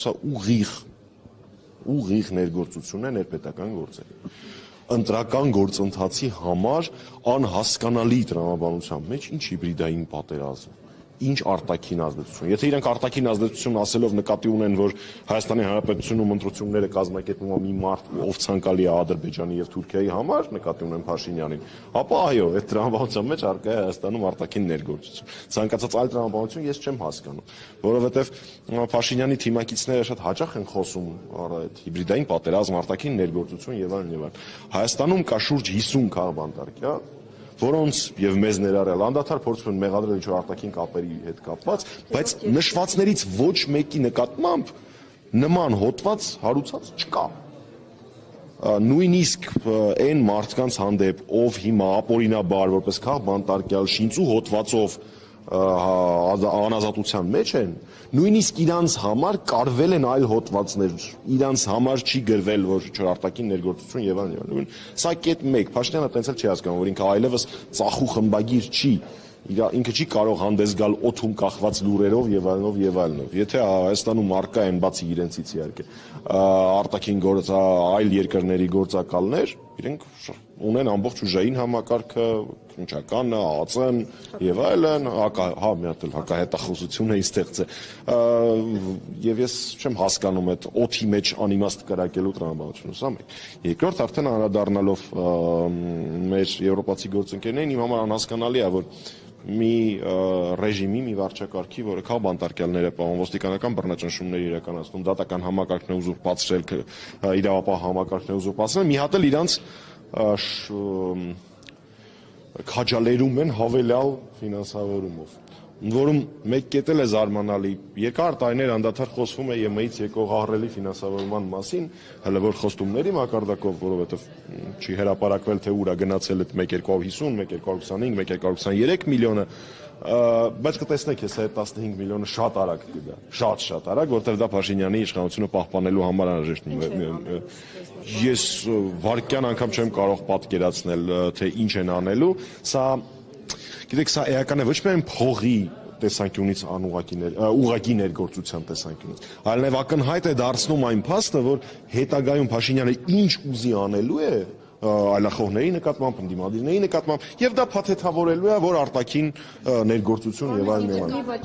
Սա ուղիղ ներգործություն է ներպետական գործերի։ Ընտրական գործընթացի համար անհասկանալի տրամաբանության մեջ ինչ հիբրիդային պատերազմ, ինչ արտաքին ազդեցություն։ Եթե իրենք արտաքին ազդեցություն ասելով նկատի ունեն, որ Հայաստանի Հանրապետությունում ընտրությունները կազմակերպվում է մի մարդ, ով ցանկալի է Ադրբեջանի եւ Թուրքիայի համար, նկատի ունեն Փաշինյանին, ապա այո, այդ տրամաբանության մեջ առկա է Հայաստանում արտաքին ներգործություն։ Ցանկացած այլ տրամաբանություն ես չեմ հասկանում, որովհետեւ Փաշինյանի թիմակիցները շատ հաճախ են խոսում այդ հիբրիդային պատերազմ, արտաքին ներգործություն եւ այլն եւ այլն։ Հայաստանում կա շուրջ 50 քաղբանտարկյալ, որոնց եւ մեզ ներառյալ անդադար փորձում են մեղադրել ինչ-որ արտաքին կապերի հետ կապված, բայց նշվածներից ոչ մեկի նկատմամբ նման հոդված հարուցած չկա։ Նույնիսկ այն մարդկանց հանդեպ, ով հիմա ապօրինաբար որպես քաղբանտարկյալ շինծու հոդվածով անազատության մեջ են, նույնիսկ իրանց համար կարվել են այլ հոդվածներ, իրանց համար չի գրվել որ արտաքին ներգործություն եւ այլն։ Սա կետ 1, Փաշինյանը տենց էլ չի հասկանում, որ ինքը այլևս ծախու խմբագիր չի, ինքը չի կարող հանդես գալ օդում կախված լուրերով եւ այլնով եւ այլնով։ Եթե Հայաստանում արկա են բացի իրենցից իհարկե արտաքին այլ երկրների գործակալներ, իրենք ունեն ամբողջ ուժային համակարգը, քննչականը, ԱԱԾ-ն եւ այլն, մի հատ էլ հակահետախուզություն է ստեղծել։ Եվ ես չեմ հասկանում այդ օդի մեջ անիմաստ կրակելու տրամաբանությունը, սա մեկ։ Երկրորդ արդեն անդրադառնալով մեր եվրոպացի գործընկերներին, իմ համար անհասկանալի է, որ մի ռեժիմի, մի վարչակարգի, որը քաղբանտարկյալներ է պահում, ոստիկանական բռնաճնշումներ իրականացնում, դատական համակարգն է ուզուրպացրել, իրավապահ համակարգն է ուզուրպացրել, մի հատ էլ իրանց քաջալերում են հավելյալ ֆինանսավորումով, որում մեկ կետ էլ է զարմանալի, երկար տարիներ անդադար խոսվում է ԵՄ-ից եկող ահռելի ֆինանսավորման մասին, հələ որ խոստումների մակարդակով, որովհետև չի հրապարակվել թե ուր է գնացել այդ 1.250, 1.225, 1.223 միլիոնը, բայց կտեսնեք, ես այդ 15 միլիոնը շատ արագ կգա, շատ արագ, որտեղ դա Փաշինյանի իշխանությունը պահպանելու համար անհրաժեշտ է։ Ես վարկյան անգամ չեմ կարող պատկերացնել, թե ինչ են անելու, սա, գիտեք, սա էական է ոչ միայն փողի տեսանկյունից ուղղակի ներգործության տեսանկյունից, այլ նաև ակնհայտ է դարձնում այն փաստը, որ հետագայում Փաշինյանը ինչ ուզի անելու է այլախոհների նկատմամբ, ընդդիմադիրների նկատմամբ, եւ դա փաթեթավորելու է, որ արտաքին ներգործություն եւ այլն։